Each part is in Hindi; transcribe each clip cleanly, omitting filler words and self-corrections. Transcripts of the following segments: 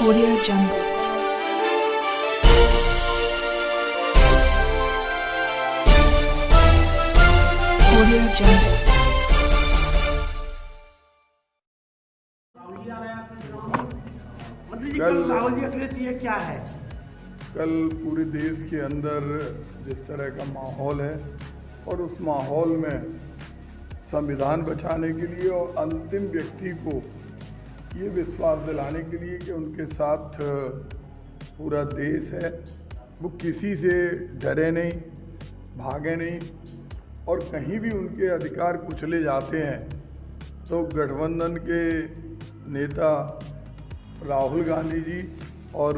Audio Jungle. Audio Jungle. Rahul ji Akhilesh ये क्या है? कल पूरे देश के अंदर जिस तरह का माहौल है और उस माहौल में संविधान बचाने के लिए और अंतिम व्यक्ति को ये विश्वास दिलाने के लिए कि उनके साथ पूरा देश है, वो किसी से डरे नहीं, भागे नहीं और कहीं भी उनके अधिकार कुचले जाते हैं तो गठबंधन के नेता राहुल गांधी जी और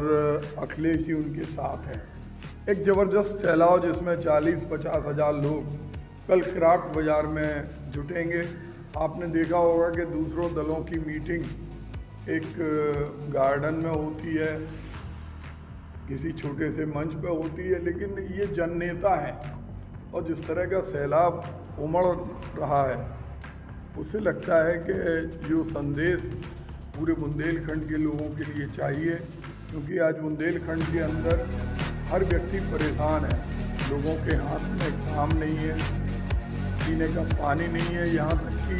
अखिलेश जी उनके साथ हैं। एक ज़बरदस्त सैलाव जिसमें 40-50 हज़ार लोग कल खिराक बाज़ार में जुटेंगे। आपने देखा होगा कि दूसरों दलों की मीटिंग एक गार्डन में होती है, किसी छोटे से मंच पे होती है, लेकिन ये जननेता हैं और जिस तरह का सैलाब उमड़ रहा है उससे लगता है कि जो संदेश पूरे बुंदेलखंड के लोगों के लिए चाहिए, क्योंकि आज बुंदेलखंड के अंदर हर व्यक्ति परेशान है। लोगों के हाथ में काम नहीं है, पीने का पानी नहीं है, यहाँ तक कि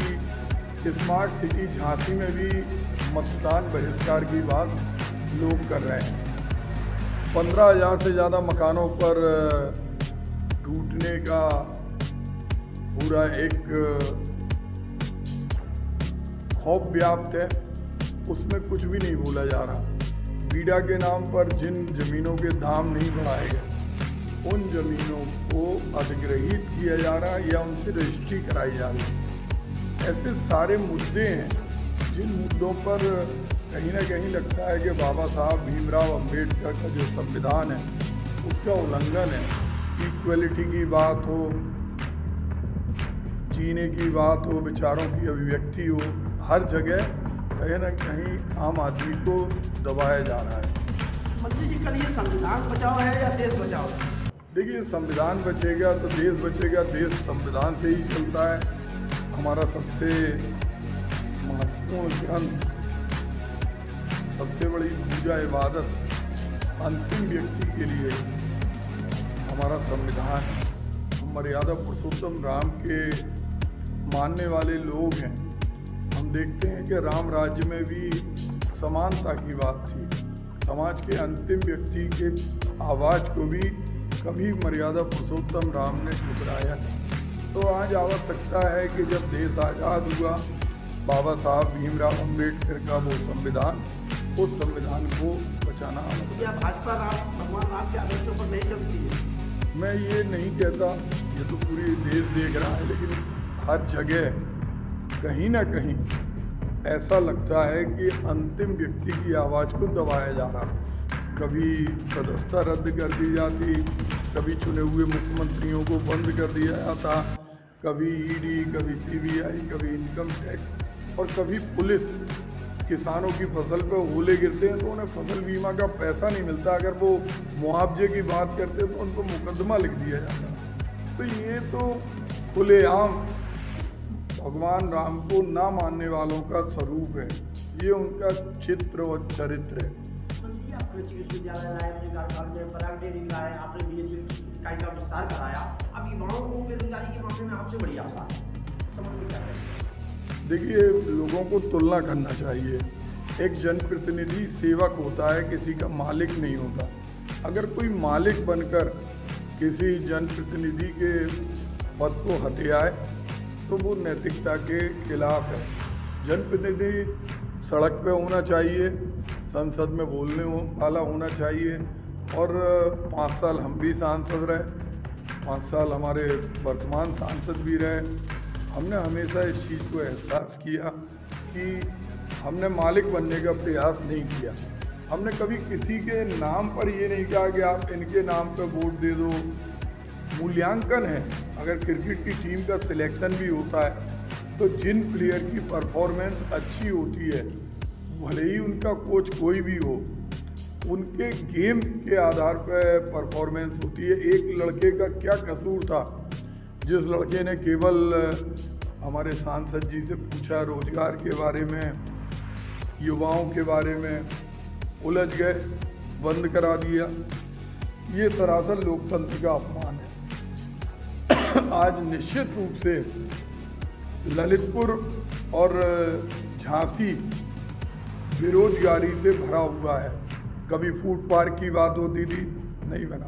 स्मार्ट सिटी झांसी में भी मतदान बहिष्कार की बात लोग कर रहे हैं। 15,000 से ज़्यादा मकानों पर टूटने का पूरा एक खौफ व्याप्त है, उसमें कुछ भी नहीं बोला जा रहा। बीडा के नाम पर जिन ज़मीनों के दाम नहीं बढ़ाए गए उन ज़मीनों को अधिग्रहित किया जा रहा है या उनसे रजिस्ट्री कराई जा रही है। ऐसे सारे मुद्दे हैं जिन मुद्दों पर कहीं ना कहीं लगता है कि बाबा साहब भीमराव अंबेडकर का जो संविधान है उसका उल्लंघन है। इक्वलिटी की बात हो, जीने की बात हो, विचारों की अभिव्यक्ति हो, हर जगह कहीं ना कहीं आम आदमी को दबाया जा रहा है। मंत्री जी कल ये संविधान बचाओ है या देश बचाओ? देखिए, संविधान बचेगा तो देश बचेगा। देश संविधान से ही चलता है। हमारा सबसे महत्वपूर्ण ग्रंथ, सबसे बड़ी पूजा इबादत अंतिम व्यक्ति के लिए हमारा संविधान है। हम मर्यादा पुरुषोत्तम राम के मानने वाले लोग हैं। हम देखते हैं कि राम राज्य में भी समानता की बात थी। समाज के अंतिम व्यक्ति के आवाज़ को भी कभी मर्यादा पुरुषोत्तम राम ने ठुकराया नहीं। तो आज आवश्यकता है कि जब देश आज़ाद हुआ, बाबा साहब भीमराव अंबेडकर का वो संविधान, उस संविधान को बचाना आवश्यक। भाजपा भगवान राम के आदर्शों पर नहीं चलती है? मैं ये नहीं कहता, ये तो पूरी देश देख रहा है, लेकिन हर जगह कहीं ना कहीं ऐसा लगता है कि अंतिम व्यक्ति की आवाज़ को दबाया जा रहा। कभी सदस्यता रद्द कर दी जाती, कभी चुने हुए मुख्यमंत्रियों को बंद कर दिया जाता, कभी ईडी, कभी सीबीआई, कभी इनकम टैक्स और कभी पुलिस। किसानों की फसल पे ओले गिरते हैं तो उन्हें फसल बीमा का पैसा नहीं मिलता। अगर वो मुआवजे की बात करते हैं तो उन पर मुकदमा लिख दिया जाता। तो ये तो खुलेआम भगवान राम को ना मानने वालों का स्वरूप है, ये उनका चित्र और चरित्र है। आपने विश्वविद्यालय लाए, पराग डेयरी लाए, आपने बीएससी इकाई का विस्तार कराया, अब युवाओं को बेरोजगारी के मामले में आपसे बड़ी आशा है, समझ में क्या है? देखिए, लोगों को तुलना करना चाहिए। एक जनप्रतिनिधि सेवक होता है, किसी का मालिक नहीं होता। अगर कोई मालिक बनकर किसी जनप्रतिनिधि के पद को हथियाए तो वो नैतिकता के खिलाफ है। जनप्रतिनिधि सड़क पे होना चाहिए, संसद में बोलने वाला होना चाहिए और 5 साल हम भी सांसद रहे, 5 साल हमारे वर्तमान सांसद भी रहे। हमने हमेशा इस चीज़ को एहसास किया कि हमने मालिक बनने का प्रयास नहीं किया। हमने कभी किसी के नाम पर ये नहीं कहा कि आप इनके नाम पर वोट दे दो। मूल्यांकन है, अगर क्रिकेट की टीम का सिलेक्शन भी होता है तो जिन प्लेयर की परफॉर्मेंस अच्छी होती है, भले ही उनका कोच कोई भी हो, उनके गेम के आधार पर परफॉर्मेंस होती है। एक लड़के का क्या कसूर था जिस लड़के ने केवल हमारे सांसद जी से पूछा रोजगार के बारे में, युवाओं के बारे में, उलझ गए, बंद करा दिया। ये सरासर लोकतंत्र का अपमान है। आज निश्चित रूप से ललितपुर और झांसी बेरोजगारी से भरा हुआ है। कभी फूड पार्क की बात होती थी, नहीं बना।